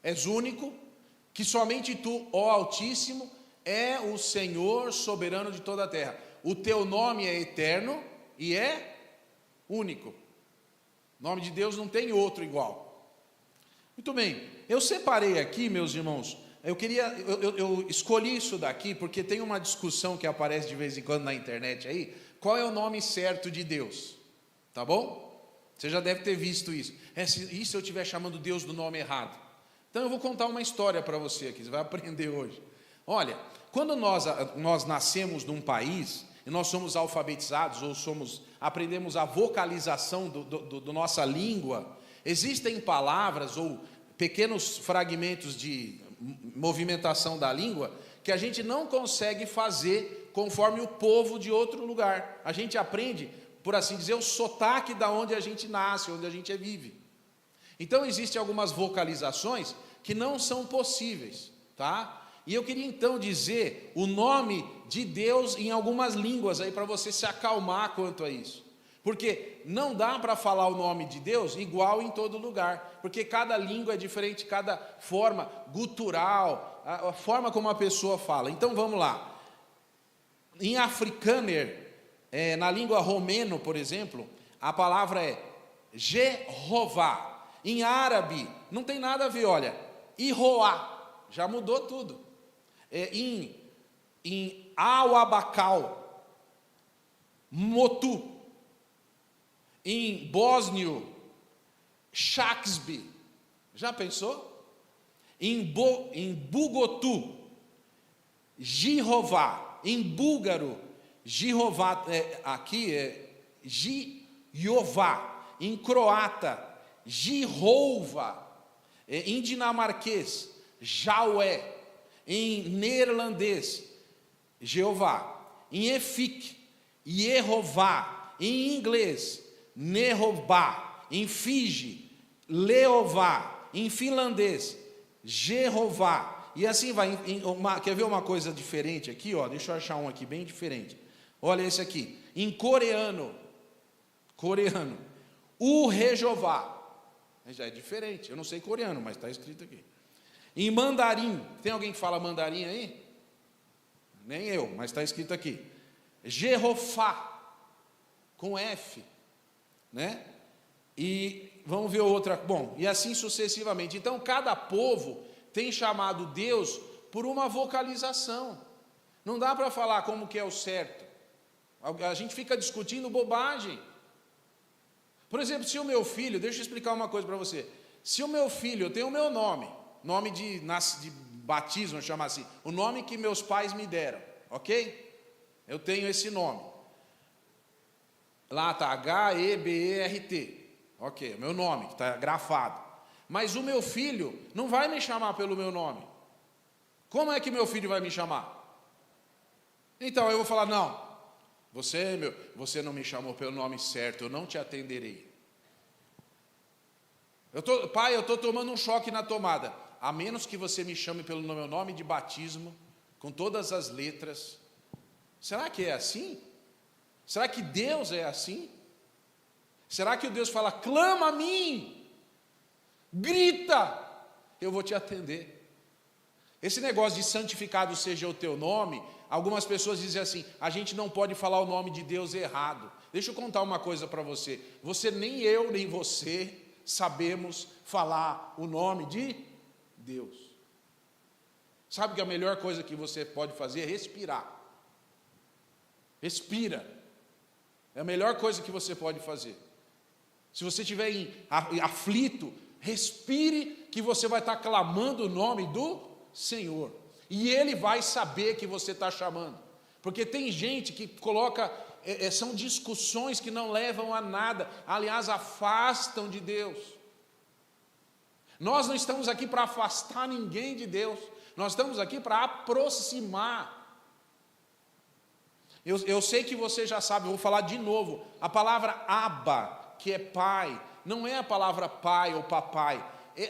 S1: és único, que somente tu, ó Altíssimo, é o Senhor soberano de toda a terra. O teu nome é eterno e é único. O nome de Deus não tem outro igual. Muito bem, eu separei aqui, meus irmãos, eu escolhi isso daqui porque tem uma discussão que aparece de vez em quando na internet aí, qual é o nome certo de Deus, tá bom? Você já deve ter visto isso. E se eu estiver chamando Deus do nome errado? Então eu vou contar uma história para você aqui, você vai aprender hoje. Olha, quando nós nascemos num país, e nós somos alfabetizados, ou aprendemos a vocalização da nossa língua, existem palavras ou pequenos fragmentos de movimentação da língua que a gente não consegue fazer conforme o povo de outro lugar. A gente aprende, por assim dizer, o sotaque da onde a gente nasce, onde a gente vive. Então existem algumas vocalizações que não são possíveis, tá? E eu queria então dizer o nome de Deus em algumas línguas aí para você se acalmar quanto a isso. Porque não dá para falar o nome de Deus igual em todo lugar, porque cada língua é diferente, cada forma gutural, a forma como a pessoa fala. Então vamos lá. Em afrikaner, na língua romeno, por exemplo, a palavra é Jeová. Em árabe, não tem nada a ver, olha, Iroá, já mudou tudo. Em Auabacal, Motu. Em bósnio, Shaksby. Já pensou? Em Bugotu, Jeová. Em búlgaro, Jeová, aqui é Jeová. Em croata, Jehová. Em dinamarquês, Jaué. Em neerlandês, Jeová. Em efik, Yehová. Em inglês, Nehová. Em Fiji, Leová. Em finlandês, Jeová. E assim vai. Quer ver uma coisa diferente aqui? Ó, deixa eu achar um aqui bem diferente. Olha esse aqui. Em coreano, Urejová. Já é diferente. Eu não sei coreano, mas está escrito aqui. Em mandarim, tem alguém que fala mandarim aí? Nem eu, mas está escrito aqui. Jerofá, com F, né? E vamos ver outra, bom, e assim sucessivamente. Então, cada povo tem chamado Deus por uma vocalização. Não dá para falar como que é o certo. A gente fica discutindo bobagem. Por exemplo, se o meu filho, deixa eu explicar uma coisa para você. Se o meu filho, eu tenho o meu nome de batismo, vamos chamar assim, o nome que meus pais me deram, ok? Eu tenho esse nome. Lá está H-E-B-E-R-T, ok, meu nome, que está grafado. Mas o meu filho não vai me chamar pelo meu nome. Como é que meu filho vai me chamar? Então eu vou falar, não, você não me chamou pelo nome certo, eu não te atenderei. Pai, eu estou tomando um choque na tomada. A menos que você me chame pelo meu nome de batismo, com todas as letras. Será que é assim? Será que Deus é assim? Será que o Deus fala, clama a mim, grita, eu vou te atender? Esse negócio de santificado seja o teu nome, algumas pessoas dizem assim, a gente não pode falar o nome de Deus errado. Deixa eu contar uma coisa para você. Nem eu, nem você sabemos falar o nome de Deus. Sabe que a melhor coisa que você pode fazer é respirar. Respira. É a melhor coisa que você pode fazer. Se você estiver aflito, respire, que você vai estar clamando o nome do Senhor. E Ele vai saber que você está chamando. Porque tem gente que coloca, são discussões que não levam a nada. Aliás, afastam de Deus. Nós não estamos aqui para afastar ninguém de Deus. Nós estamos aqui para aproximar. Eu sei que você já sabe, eu vou falar de novo. A palavra Abba, que é pai, não é a palavra pai ou papai.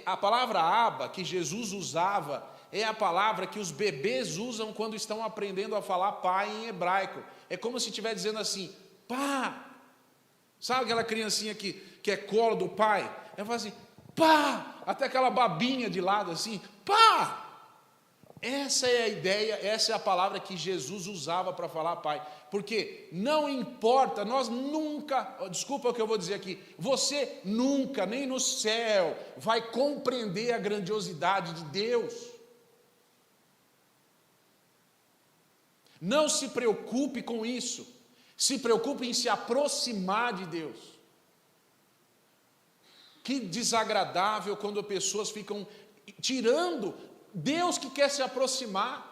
S1: A palavra Abba, que Jesus usava, é a palavra que os bebês usam quando estão aprendendo a falar pai em hebraico. É como se estiver dizendo assim, pá. Sabe aquela criancinha que é colo do pai? Ela fala assim, pá. Até aquela babinha de lado assim, pá. Essa é a ideia, essa é a palavra que Jesus usava para falar pai. Porque não importa, nós nunca, desculpa o que eu vou dizer aqui, você nunca, nem no céu, vai compreender a grandiosidade de Deus. Não se preocupe com isso, se preocupe em se aproximar de Deus. Que desagradável quando pessoas ficam tirando Deus que quer se aproximar.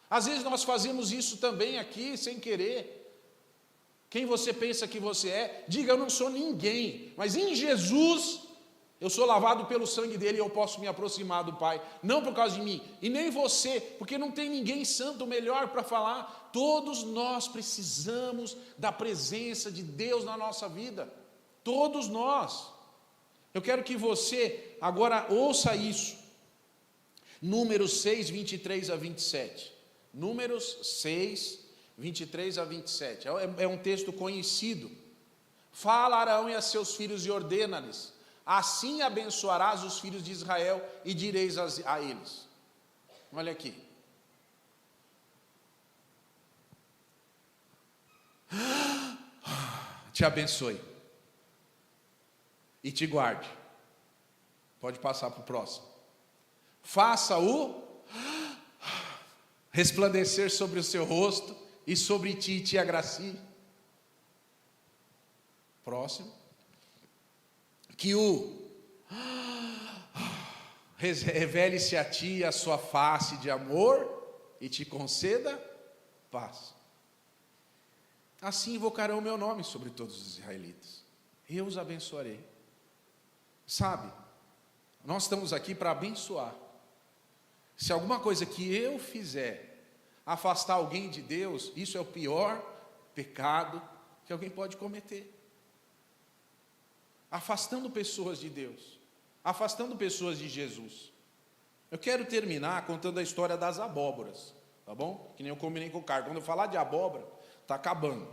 S1: Às vezes nós fazemos isso também aqui, sem querer. Quem você pensa que você é, diga, eu não sou ninguém, mas em Jesus, eu sou lavado pelo sangue dele e eu posso me aproximar do Pai, não por causa de mim, e nem você, porque não tem ninguém santo melhor para falar. Todos nós precisamos da presença de Deus na nossa vida, todos nós. Eu quero que você agora ouça isso, Números 6, 23 a 27, Números 6, 23 a 27, é um texto conhecido. Fala a Arão e a seus filhos e ordena-lhes, assim abençoarás os filhos de Israel e direis a eles. Olha aqui. Te abençoe e te guarde. Pode passar para o próximo. Faça-o resplandecer sobre o seu rosto e sobre ti te agracie. Próximo. Que o revele-se a ti a sua face de amor e te conceda paz. Assim invocarão o meu nome sobre todos os israelitas. Eu os abençoarei. Sabe, nós estamos aqui para abençoar. Se alguma coisa que eu fizer afastar alguém de Deus, isso é o pior pecado que alguém pode cometer. Afastando pessoas de Deus, afastando pessoas de Jesus. Eu quero terminar contando a história das abóboras, tá bom? Que nem eu combinei com o Carlos. Quando eu falar de abóbora, está acabando.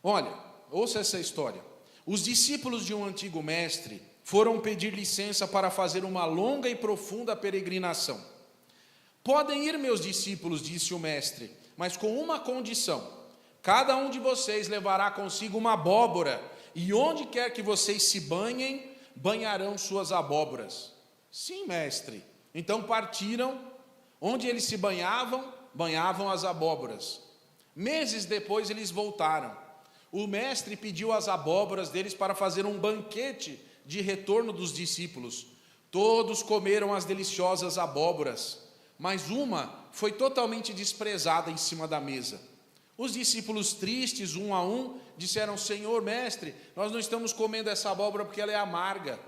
S1: Olha, ouça essa história. Os discípulos de um antigo mestre foram pedir licença para fazer uma longa e profunda peregrinação. Podem ir, meus discípulos, disse o mestre, mas com uma condição: cada um de vocês levará consigo uma abóbora, e onde quer que vocês se banhem, banharão suas abóboras. Sim, mestre. Então partiram, onde eles se banhavam, banhavam as abóboras. Meses depois eles voltaram. O mestre pediu as abóboras deles para fazer um banquete de retorno dos discípulos. Todos comeram as deliciosas abóboras, mas uma foi totalmente desprezada em cima da mesa. Os discípulos, tristes, um a um, disseram: Senhor, mestre, nós não estamos comendo essa abóbora porque ela é amarga.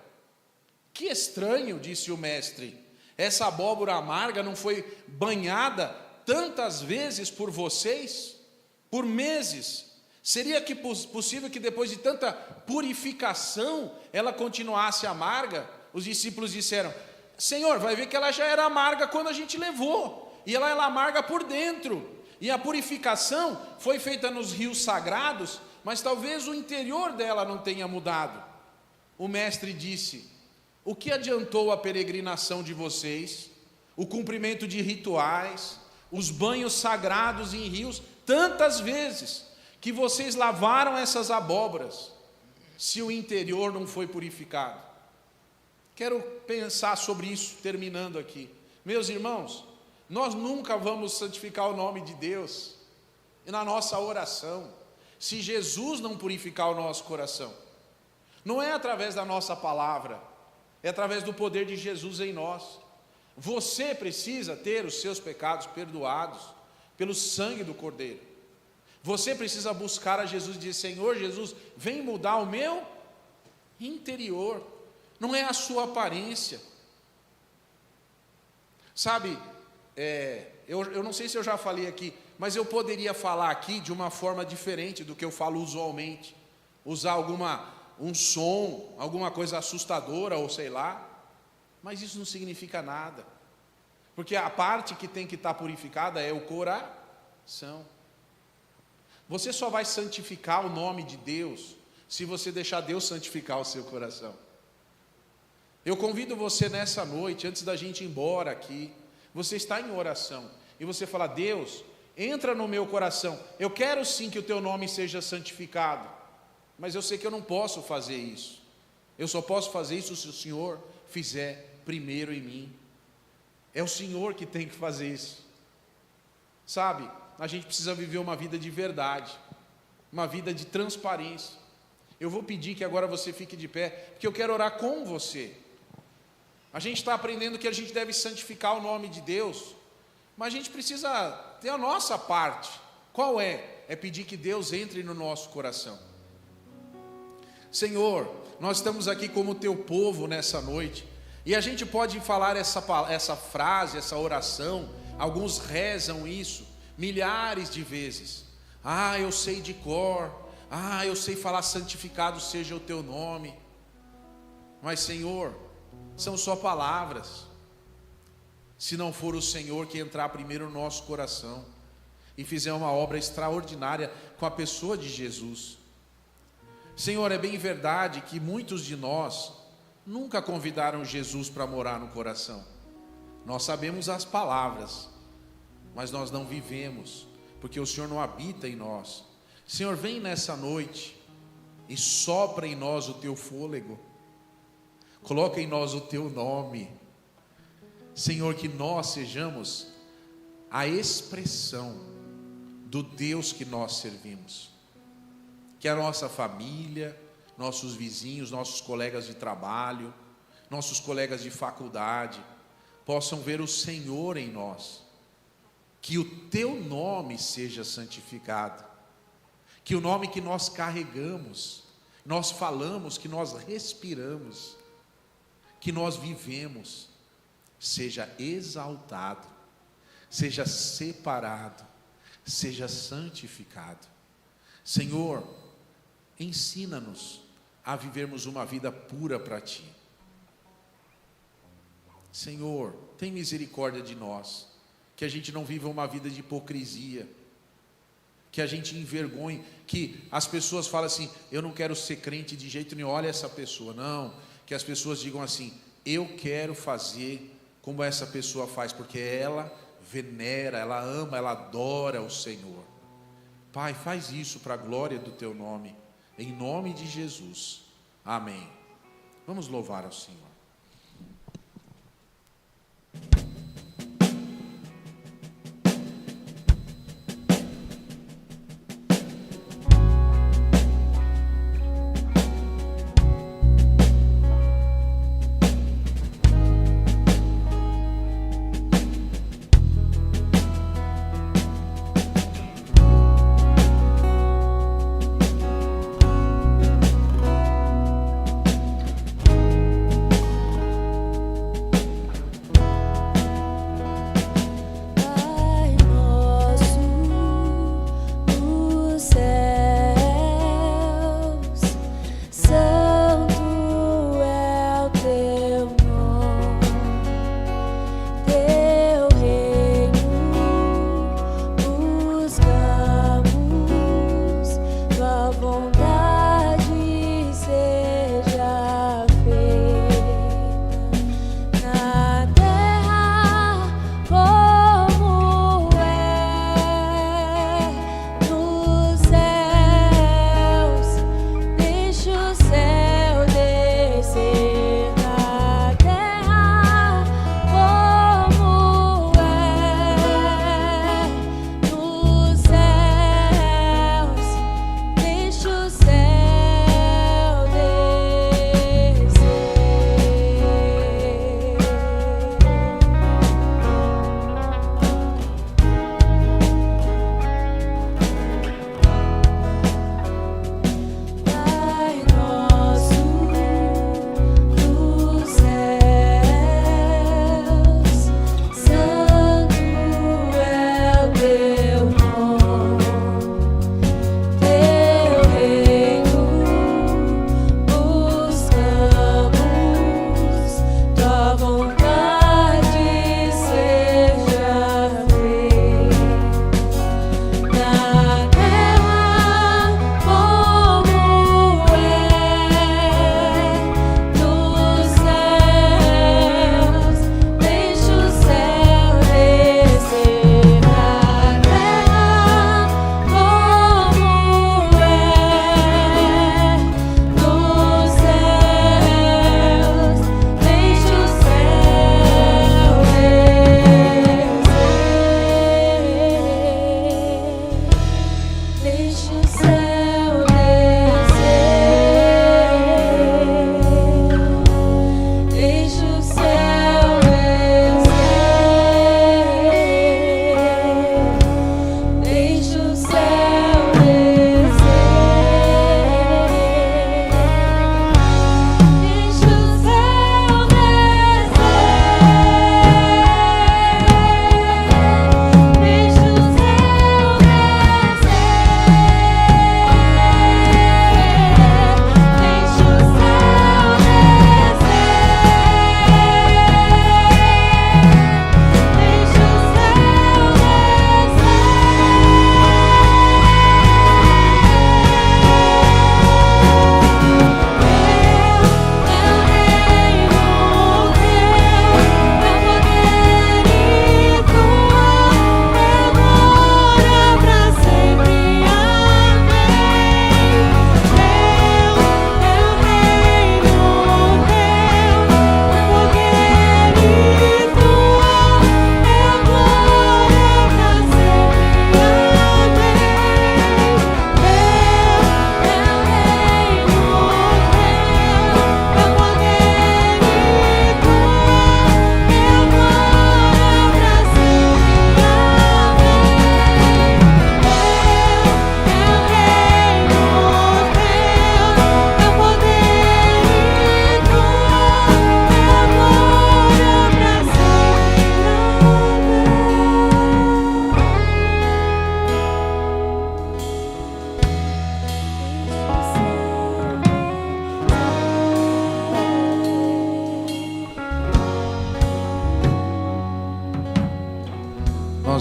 S1: Que estranho, disse o mestre. Essa abóbora amarga não foi banhada tantas vezes por vocês? Por meses? Seria que possível que depois de tanta purificação ela continuasse amarga? Os discípulos disseram: Senhor, vai ver que ela já era amarga quando a gente levou, e ela era amarga por dentro, e a purificação foi feita nos rios sagrados, mas talvez o interior dela não tenha mudado. O mestre disse: o que adiantou a peregrinação de vocês, o cumprimento de rituais, os banhos sagrados em rios tantas vezes, que vocês lavaram essas abóboras, se o interior não foi purificado? Quero pensar sobre isso, terminando aqui. Meus irmãos, nós nunca vamos santificar o nome de Deus na nossa oração, se Jesus não purificar o nosso coração. Não é através da nossa palavra, é através do poder de Jesus em nós. Você precisa ter os seus pecados perdoados pelo sangue do Cordeiro. Você precisa buscar a Jesus e dizer: Senhor Jesus, vem mudar o meu interior, não é a sua aparência. Sabe, eu não sei se eu já falei aqui, mas eu poderia falar aqui de uma forma diferente do que eu falo usualmente, usar um som, alguma coisa assustadora ou sei lá, mas isso não significa nada, porque a parte que tem que estar purificada é o coração. Você só vai santificar o nome de Deus se você deixar Deus santificar o seu coração. Eu convido você nessa noite, antes da gente ir embora aqui, você está em oração e você fala: Deus, entra no meu coração, eu quero sim que o teu nome seja santificado, mas eu sei que eu não posso fazer isso, eu só posso fazer isso se o Senhor fizer primeiro em mim. É o Senhor que tem que fazer isso, sabe? A gente precisa viver uma vida de verdade, uma vida de transparência. Eu vou pedir que agora você fique de pé, porque eu quero orar com você. A gente está aprendendo que a gente deve santificar o nome de Deus, mas a gente precisa ter a nossa parte. Qual é? É pedir que Deus entre no nosso coração. Senhor, nós estamos aqui como teu povo nessa noite, e a gente pode falar essa frase, essa oração, alguns rezam isso milhares de vezes. Ah, eu sei de cor, ah, eu sei falar santificado seja o teu nome, mas Senhor, são só palavras, se não for o Senhor que entrar primeiro no nosso coração e fizer uma obra extraordinária com a pessoa de Jesus. Senhor, é bem verdade que muitos de nós nunca convidaram Jesus para morar no coração. Nós sabemos as palavras, mas nós não vivemos, porque o Senhor não habita em nós. Senhor, vem nessa noite e sopra em nós o teu fôlego, coloca em nós o teu nome. Senhor, que nós sejamos a expressão do Deus que nós servimos, que a nossa família, nossos vizinhos, nossos colegas de trabalho, nossos colegas de faculdade possam ver o Senhor em nós, que o teu nome seja santificado, que o nome que nós carregamos, nós falamos, que nós respiramos, que nós vivemos, seja exaltado, seja separado, seja santificado. Senhor, ensina-nos a vivermos uma vida pura para Ti. Senhor, tem misericórdia de nós, que a gente não viva uma vida de hipocrisia, que a gente envergonhe, que as pessoas falam assim: eu não quero ser crente de jeito nenhum, olha essa pessoa. Não, que as pessoas digam assim: eu quero fazer como essa pessoa faz, porque ela venera, ela ama, ela adora o Senhor. Pai, faz isso para a glória do teu nome, em nome de Jesus, amém. Vamos louvar ao Senhor.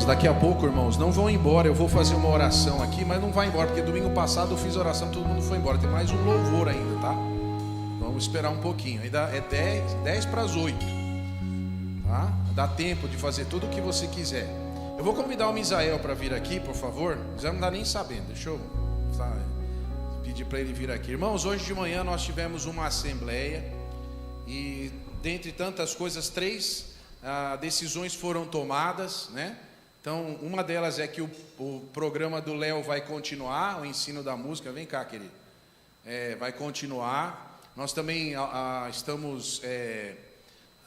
S1: nós, daqui a pouco, irmãos, não vão embora. Eu vou fazer uma oração aqui, mas não vai embora, porque domingo passado eu fiz a oração, todo mundo foi embora. Tem mais um louvor ainda, tá? Vamos esperar um pouquinho. Ainda é 10 para as 8, tá? Dá tempo de fazer tudo o que você quiser. Eu vou convidar o Misael para vir aqui, por favor. O Misael não dá nem sabendo, deixa eu pedir para ele vir aqui. Irmãos, hoje de manhã nós tivemos uma assembleia e, dentre tantas coisas, 3 decisões foram tomadas, né? Então, uma delas é que o programa do Léo vai continuar, o ensino da música. Vem cá, querido. Vai continuar. Nós também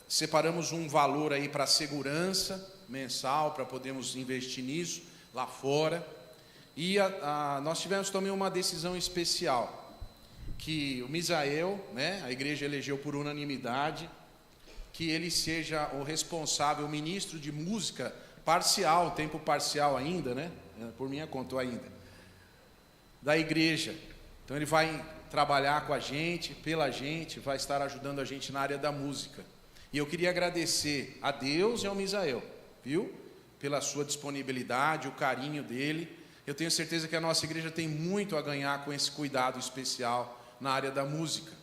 S1: separamos um valor aí para segurança mensal, para podermos investir nisso lá fora. E nós tivemos também uma decisão especial, que o Misael, né, a igreja elegeu por unanimidade, que ele seja o responsável, o ministro de música parcial, tempo parcial ainda, né? Por minha conta ainda, da igreja. Então ele vai trabalhar com a gente, pela gente, vai estar ajudando a gente na área da música. E eu queria agradecer a Deus e ao Misael, viu? Pela sua disponibilidade, o carinho dele. Eu tenho certeza que a nossa igreja tem muito a ganhar com esse cuidado especial na área da música.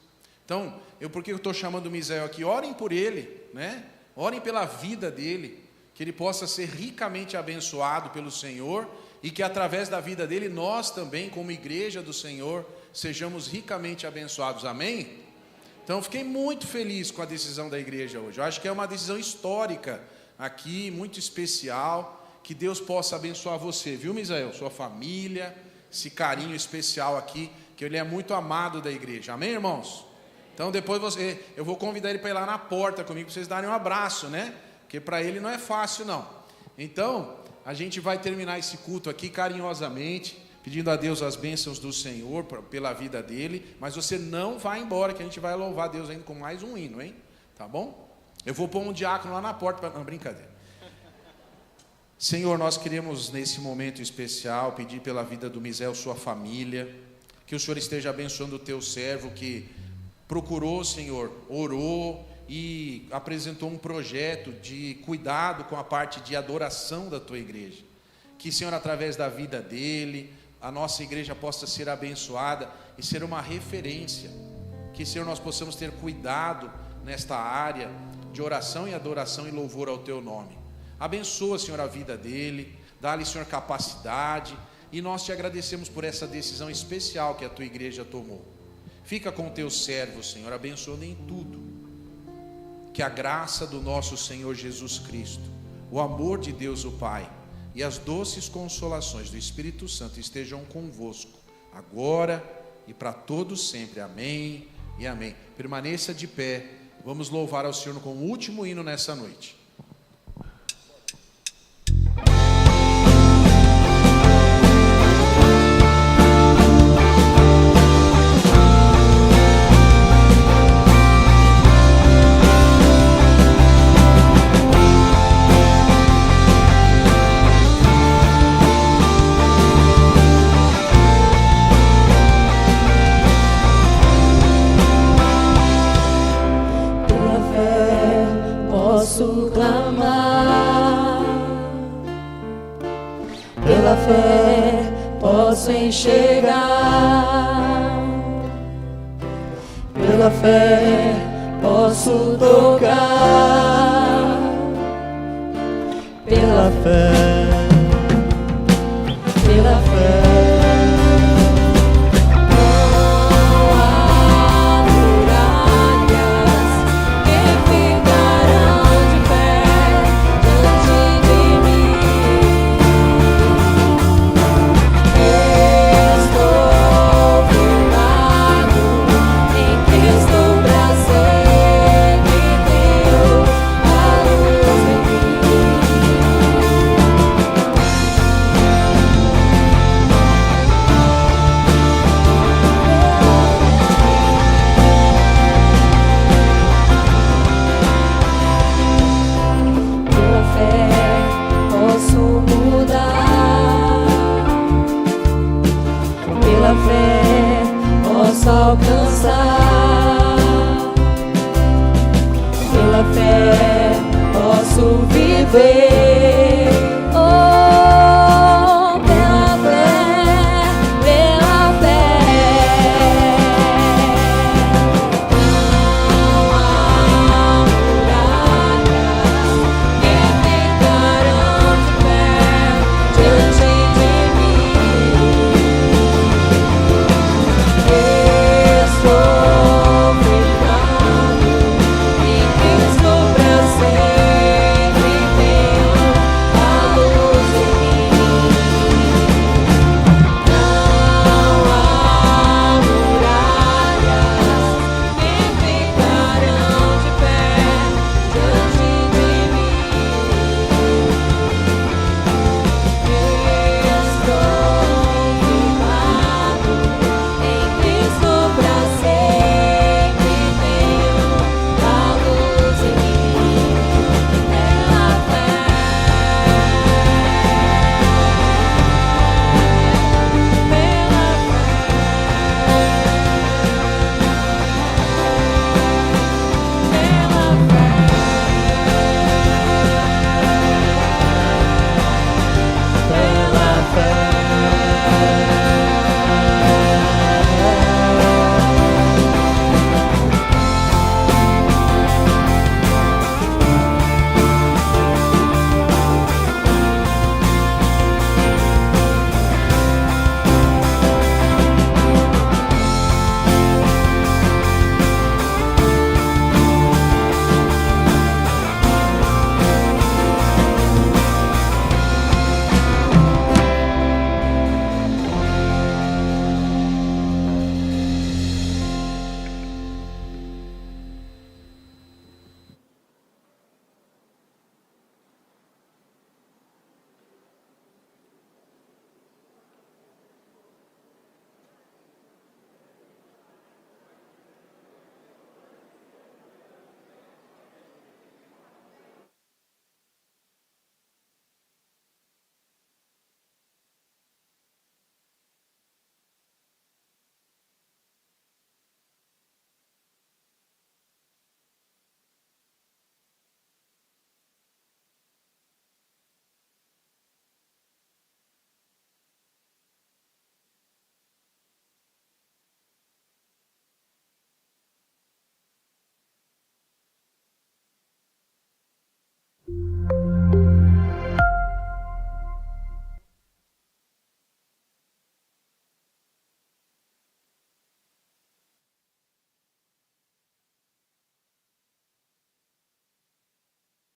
S1: Então, por que eu estou chamando o Misael aqui? Orem por ele, né? Orem pela vida dele, que ele possa ser ricamente abençoado pelo Senhor e que através da vida dele, nós também, como igreja do Senhor, sejamos ricamente abençoados. Amém? Então, fiquei muito feliz com a decisão da igreja hoje. Eu acho que é uma decisão histórica aqui, muito especial. Que Deus possa abençoar você, viu, Misael? Sua família, esse carinho especial aqui, que ele é muito amado da igreja. Amém, irmãos? Então depois eu vou convidar ele para ir lá na porta comigo, para vocês darem um abraço, né? Porque para ele não é fácil, não. Então, a gente vai terminar esse culto aqui carinhosamente, pedindo a Deus as bênçãos do Senhor pela vida dele. Mas você não vai embora, que a gente vai louvar a Deus ainda com mais um hino, hein? Tá bom? Eu vou pôr um diácono lá na porta, não, brincadeira. Senhor, nós queremos nesse momento especial pedir pela vida do Misael, sua família, que o Senhor esteja abençoando o teu servo que procurou, Senhor, orou e apresentou um projeto de cuidado com a parte de adoração da tua igreja. Que, Senhor, através da vida dele, a nossa igreja possa ser abençoada e ser uma referência. Que, Senhor, nós possamos ter cuidado nesta área de oração e adoração e louvor ao teu nome. Abençoa, Senhor, a vida dele, dá-lhe, Senhor, capacidade, e nós te agradecemos por essa decisão especial que a tua igreja tomou. Fica com o teu servo, Senhor, abençoando em tudo. Que a graça do nosso Senhor Jesus Cristo, o amor de Deus o Pai e as doces consolações do Espírito Santo estejam convosco, agora e para todos sempre. Amém e amém. Permaneça de pé, vamos louvar ao Senhor com o último hino nessa noite.
S2: Pela fé posso enxergar, pela fé posso tocar, pela fé, pela fé. Alcançar, pela fé posso viver.